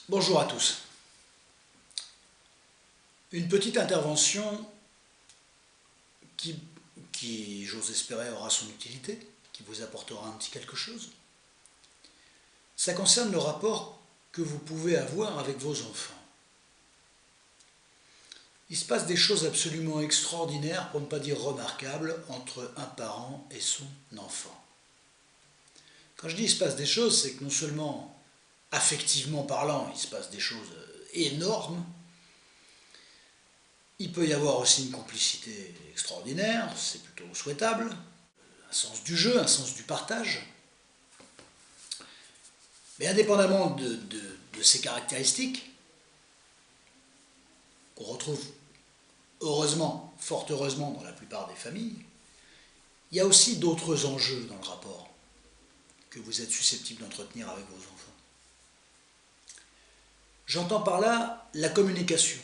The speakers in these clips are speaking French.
Bonjour à tous. Une petite intervention qui, j'ose espérer, aura son utilité, qui vous apportera un petit quelque chose. Ça concerne le rapport que vous pouvez avoir avec vos enfants. Il se passe des choses absolument extraordinaires, pour ne pas dire remarquables, entre un parent et son enfant. Quand je dis il se passe des choses, c'est que non seulement, affectivement parlant, il se passe des choses énormes, il peut y avoir aussi une complicité extraordinaire, c'est plutôt souhaitable, un sens du jeu, un sens du partage. Mais indépendamment de ces caractéristiques, qu'on retrouve heureusement, fort heureusement dans la plupart des familles, il y a aussi d'autres enjeux dans le rapport que vous êtes susceptibles d'entretenir avec vos enfants. J'entends par là la communication.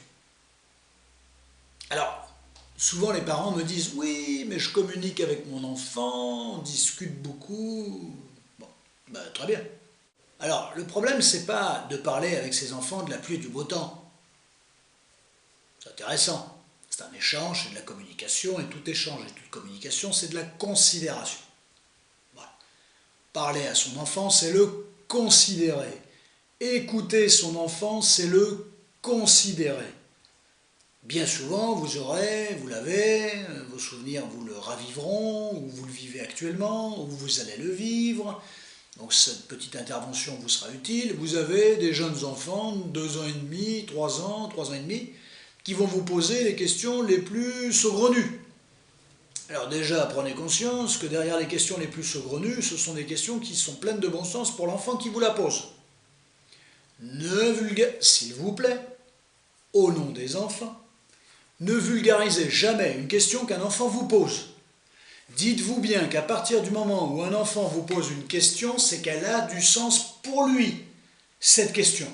Alors, souvent les parents me disent « Oui, mais je communique avec mon enfant, on discute beaucoup. » Bon, ben, très bien. Alors, le problème, c'est pas de parler avec ses enfants de la pluie et du beau temps. C'est intéressant. C'est un échange, c'est de la communication, et tout échange et toute communication, c'est de la considération. Voilà. Parler à son enfant, c'est le considérer. Écouter son enfant, c'est le considérer. Bien souvent, vous l'avez, vos souvenirs vous le raviveront, ou vous le vivez actuellement, ou vous allez le vivre. Donc cette petite intervention vous sera utile. Vous avez des jeunes enfants, 2 ans et demi, 3 ans et demi, qui vont vous poser les questions les plus saugrenues. Alors déjà, prenez conscience que derrière les questions les plus saugrenues, ce sont des questions qui sont pleines de bon sens pour l'enfant qui vous la pose. S'il vous plaît, au nom des enfants, ne vulgarisez jamais une question qu'un enfant vous pose. Dites-vous bien qu'à partir du moment où un enfant vous pose une question, c'est qu'elle a du sens pour lui, cette question.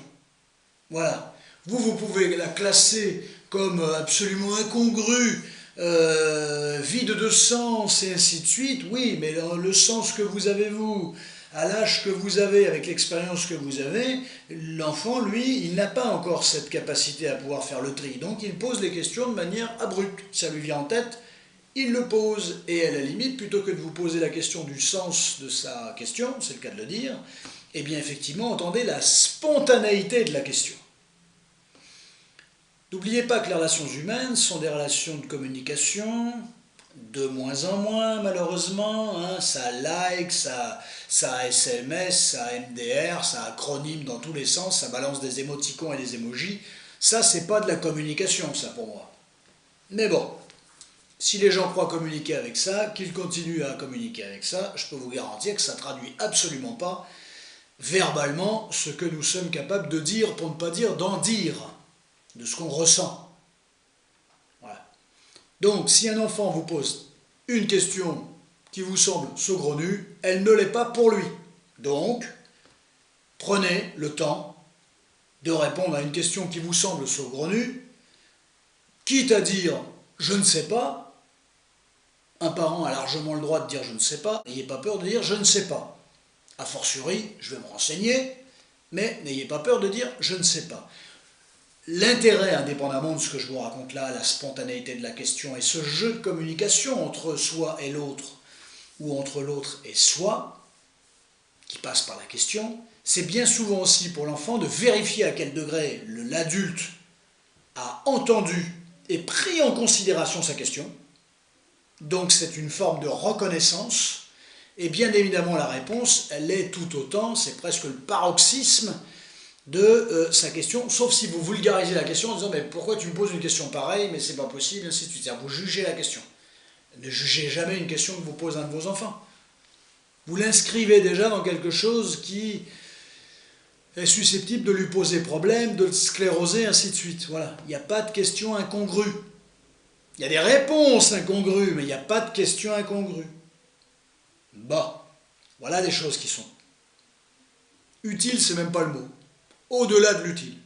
Voilà. Vous pouvez la classer comme absolument incongrue, vide de sens et ainsi de suite. Oui, mais le sens que vous avez vous, à l'âge que vous avez, avec l'expérience que vous avez, l'enfant, lui, il n'a pas encore cette capacité à pouvoir faire le tri. Donc il pose les questions de manière abrupte. Ça lui vient en tête, il le pose, et à la limite, plutôt que de vous poser la question du sens de sa question, c'est le cas de le dire, eh bien effectivement, entendez la spontanéité de la question. N'oubliez pas que les relations humaines sont des relations de communication, de moins en moins malheureusement, hein, ça like, ça SMS, ça MDR, ça acronyme dans tous les sens, ça balance des émoticônes et des émojis, ça c'est pas de la communication ça pour moi. Mais bon, si les gens croient communiquer avec ça, qu'ils continuent à communiquer avec ça, je peux vous garantir que ça ne traduit absolument pas verbalement ce que nous sommes capables de dire, pour ne pas dire d'en dire, de ce qu'on ressent. Voilà. Donc, si un enfant vous pose une question qui vous semble saugrenue, elle ne l'est pas pour lui. Donc, prenez le temps de répondre à une question qui vous semble saugrenue, quitte à dire « je ne sais pas », un parent a largement le droit de dire « je ne sais pas », n'ayez pas peur de dire « je ne sais pas ». A fortiori, je vais me renseigner, mais n'ayez pas peur de dire « je ne sais pas ». L'intérêt, indépendamment de ce que je vous raconte là, la spontanéité de la question et ce jeu de communication entre soi et l'autre, ou entre l'autre et soi, qui passe par la question, c'est bien souvent aussi pour l'enfant de vérifier à quel degré l'adulte a entendu et pris en considération sa question. Donc c'est une forme de reconnaissance, et bien évidemment la réponse, elle est tout autant, c'est presque le paroxysme de sa question, sauf si vous vulgarisez la question en disant « mais pourquoi tu me poses une question pareille, mais c'est pas possible », ainsi de suite. C'est-à-dire vous jugez la question. Ne jugez jamais une question que vous pose un de vos enfants. Vous l'inscrivez déjà dans quelque chose qui est susceptible de lui poser problème, de le scléroser, ainsi de suite. Voilà, il n'y a pas de question incongrue. Il y a des réponses incongrues, mais il n'y a pas de questions incongrues. Bon, voilà des choses qui sont utiles, c'est même pas le mot. Au-delà de l'utile.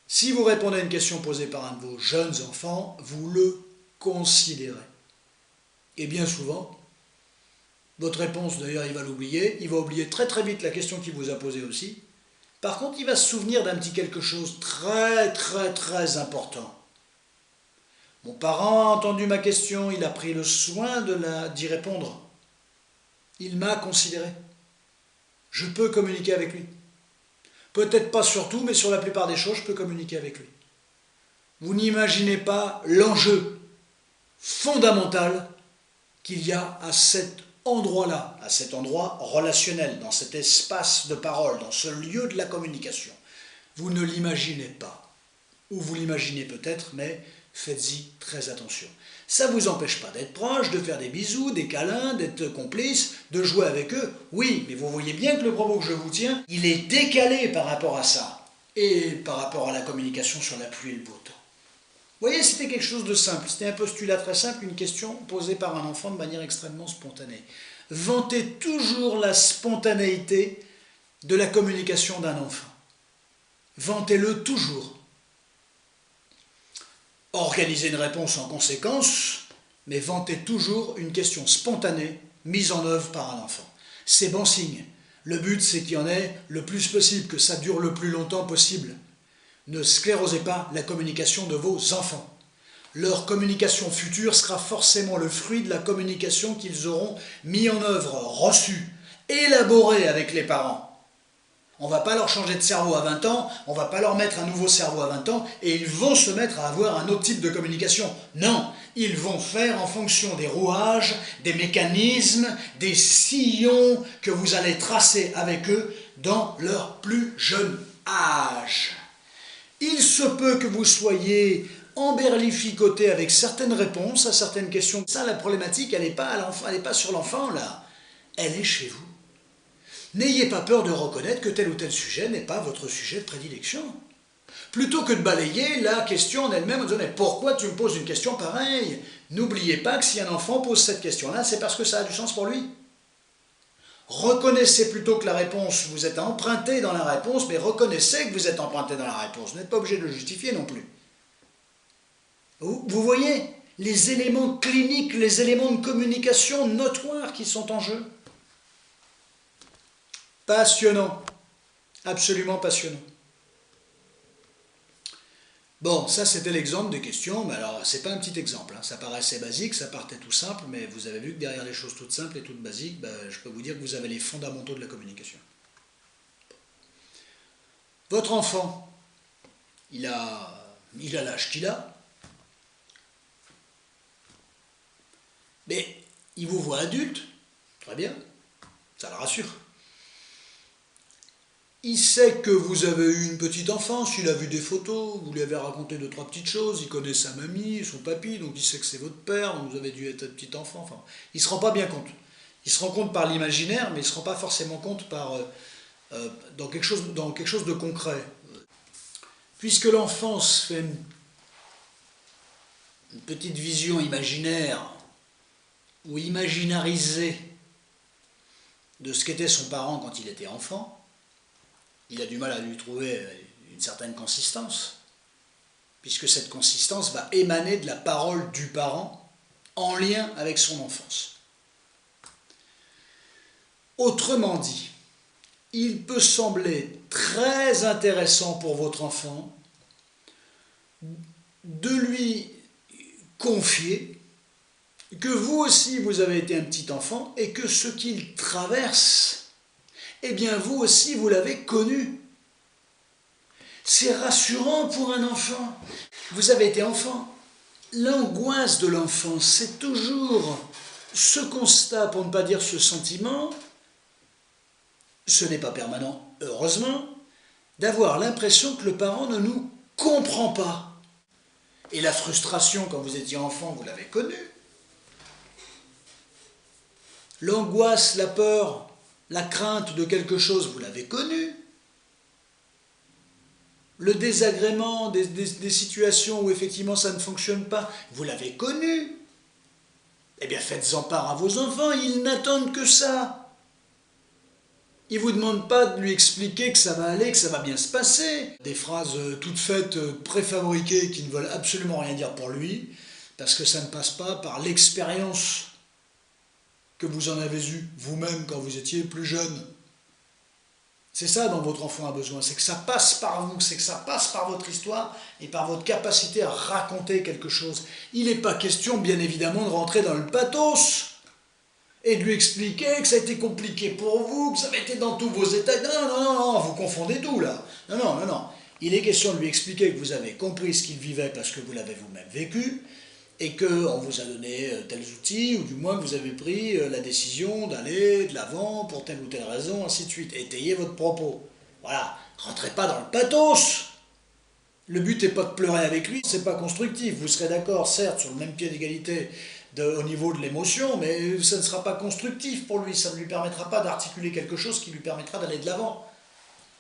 Si vous répondez à une question posée par un de vos jeunes enfants, vous le considérez. Et bien souvent, votre réponse, d'ailleurs, il va l'oublier, il va oublier très très vite la question qu'il vous a posée aussi, Par contre, il va se souvenir d'un petit quelque chose très très très important. Mon parent a entendu ma question, il a pris le soin d'y répondre. Il m'a considéré. Je peux communiquer avec lui. Peut-être pas sur tout, mais sur la plupart des choses, je peux communiquer avec lui. Vous n'imaginez pas l'enjeu fondamental qu'il y a à cet endroit-là, à cet endroit relationnel, dans cet espace de parole, dans ce lieu de la communication. Vous ne l'imaginez pas. Ou vous l'imaginez peut-être, mais faites-y très attention. Ça ne vous empêche pas d'être proche, de faire des bisous, des câlins, d'être complice, de jouer avec eux. Oui, mais vous voyez bien que le propos que je vous tiens, il est décalé par rapport à ça. Et par rapport à la communication sur la pluie et le beau temps. Vous voyez, c'était quelque chose de simple. C'était un postulat très simple, une question posée par un enfant de manière extrêmement spontanée. Vantez toujours la spontanéité de la communication d'un enfant. Vantez-le toujours. Organisez une réponse en conséquence, mais vantez toujours une question spontanée mise en œuvre par un enfant. C'est bon signe. Le but, c'est qu'il y en ait le plus possible, que ça dure le plus longtemps possible. Ne sclérosez pas la communication de vos enfants. Leur communication future sera forcément le fruit de la communication qu'ils auront mis en œuvre, reçue, élaborée avec les parents. On ne va pas leur changer de cerveau à 20 ans, on ne va pas leur mettre un nouveau cerveau à 20 ans et ils vont se mettre à avoir un autre type de communication. Non, ils vont faire en fonction des rouages, des mécanismes, des sillons que vous allez tracer avec eux dans leur plus jeune âge. Il se peut que vous soyez emberlificoté avec certaines réponses à certaines questions. Ça, la problématique, elle n'est pas à l'enfant, elle n'est pas sur l'enfant là, elle est chez vous. N'ayez pas peur de reconnaître que tel ou tel sujet n'est pas votre sujet de prédilection. Plutôt que de balayer la question en elle-même en disant « Pourquoi tu me poses une question pareille ?» N'oubliez pas que si un enfant pose cette question-là, c'est parce que ça a du sens pour lui. Reconnaissez plutôt que la réponse, vous êtes emprunté dans la réponse, mais reconnaissez que vous êtes emprunté dans la réponse. Vous n'êtes pas obligé de le justifier non plus. Vous voyez les éléments cliniques, les éléments de communication notoires qui sont en jeu. Passionnant, absolument passionnant. Bon, ça c'était l'exemple des questions, mais alors c'est pas un petit exemple, hein. Ça paraissait basique, ça partait tout simple, mais vous avez vu que derrière les choses toutes simples et toutes basiques, je peux vous dire que vous avez les fondamentaux de la communication. Votre enfant, il a l'âge qu'il a, mais il vous voit adulte, très bien, ça le rassure. Il sait que vous avez eu une petite enfance, il a vu des photos, vous lui avez raconté 2-3 petites choses, il connaît sa mamie, son papy, donc il sait que c'est votre père, donc vous avez dû être un petit enfant. Enfin, il ne se rend pas bien compte. Il se rend compte par l'imaginaire, mais il ne se rend pas forcément compte dans quelque chose de concret. Puisque l'enfance fait une petite vision imaginaire ou imaginarisée de ce qu'était son parent quand il était enfant, il a du mal à lui trouver une certaine consistance, puisque cette consistance va émaner de la parole du parent en lien avec son enfance. Autrement dit, il peut sembler très intéressant pour votre enfant de lui confier que vous aussi vous avez été un petit enfant et que ce qu'il traverse, eh bien vous aussi vous l'avez connu. C'est rassurant pour un enfant. Vous avez été enfant. L'angoisse de l'enfant, c'est toujours ce constat, pour ne pas dire ce sentiment, ce n'est pas permanent, heureusement, d'avoir l'impression que le parent ne nous comprend pas. Et la frustration quand vous étiez enfant, vous l'avez connue. L'angoisse, la peur, la crainte de quelque chose, vous l'avez connu. Le désagrément des situations où effectivement ça ne fonctionne pas, vous l'avez connu. Eh bien faites-en part à vos enfants, ils n'attendent que ça. Ils ne vous demandent pas de lui expliquer que ça va aller, que ça va bien se passer. Des phrases toutes faites, préfabriquées, qui ne veulent absolument rien dire pour lui, parce que ça ne passe pas par l'expérience que vous en avez eue vous-même quand vous étiez plus jeune. C'est ça dont votre enfant a besoin, c'est que ça passe par vous, c'est que ça passe par votre histoire et par votre capacité à raconter quelque chose. Il n'est pas question, bien évidemment, de rentrer dans le pathos et de lui expliquer que ça a été compliqué pour vous, que ça avait été dans tous vos états. Non, non, non, non, vous confondez tout là. Non, non, non, non. Il est question de lui expliquer que vous avez compris ce qu'il vivait parce que vous l'avez vous-même vécu, et qu'on vous a donné tels outils, ou du moins que vous avez pris la décision d'aller de l'avant pour telle ou telle raison, ainsi de suite. Étayez votre propos. Voilà, rentrez pas dans le pathos. Le but n'est pas de pleurer avec lui, c'est pas constructif. Vous serez d'accord, certes, sur le même pied d'égalité au niveau de l'émotion, mais ça ne sera pas constructif pour lui, ça ne lui permettra pas d'articuler quelque chose qui lui permettra d'aller de l'avant,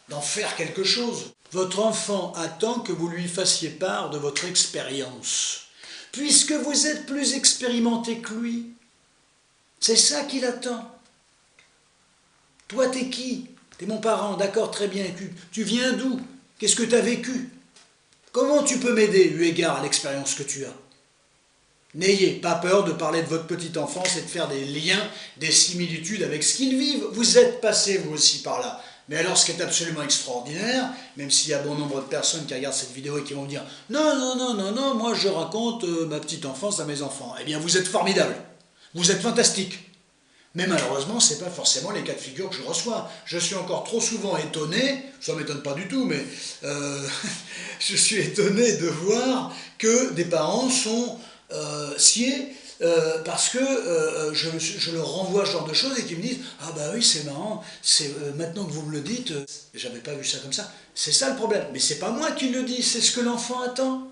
d'en faire quelque chose. Votre enfant attend que vous lui fassiez part de votre expérience. Puisque vous êtes plus expérimenté que lui. C'est ça qu'il attend. Toi, t'es qui? T'es mon parent, d'accord, très bien. Tu viens d'où? Qu'est-ce que t'as vécu? Comment tu peux m'aider, eu égard à l'expérience que tu as? N'ayez pas peur de parler de votre petite enfance et de faire des liens, des similitudes avec ce qu'ils vivent. Vous êtes passé, vous aussi, par là. Mais alors, ce qui est absolument extraordinaire, même s'il y a bon nombre de personnes qui regardent cette vidéo et qui vont me dire « Non, non, non, non, non, moi je raconte ma petite enfance à mes enfants. » Eh bien, vous êtes formidable. Vous êtes fantastique. Mais malheureusement, ce n'est pas forcément les cas de figure que je reçois. Je suis encore trop souvent étonné, ça ne m'étonne pas du tout, mais je suis étonné de voir que des parents sont sciés parce que je leur renvoie ce genre de choses et qu'ils me disent « Ah bah oui, c'est marrant, maintenant que vous me le dites, j'avais pas vu ça comme ça. » C'est ça le problème. Mais c'est pas moi qui le dis, c'est ce que l'enfant attend.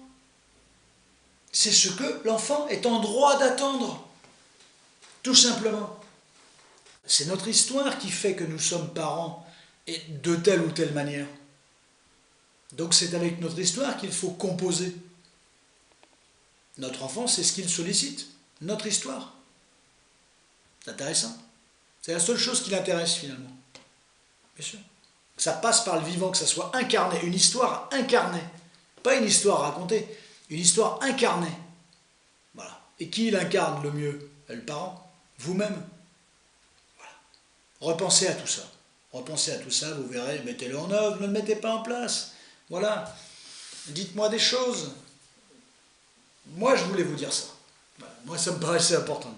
C'est ce que l'enfant est en droit d'attendre. Tout simplement. C'est notre histoire qui fait que nous sommes parents et de telle ou telle manière. Donc c'est avec notre histoire qu'il faut composer. Notre enfant, c'est ce qu'il sollicite, notre histoire. C'est intéressant. C'est la seule chose qui l'intéresse finalement. Bien sûr. Ça passe par le vivant, que ça soit incarné, une histoire incarnée. Pas une histoire racontée, une histoire incarnée. Voilà. Et qui l'incarne le mieux? Le parent, vous-même. Voilà. Repensez à tout ça. Repensez à tout ça, vous verrez, mettez-le en œuvre, ne le mettez pas en place. Voilà. Dites-moi des choses. Moi, je voulais vous dire ça. Voilà. Moi, ça me paraissait important.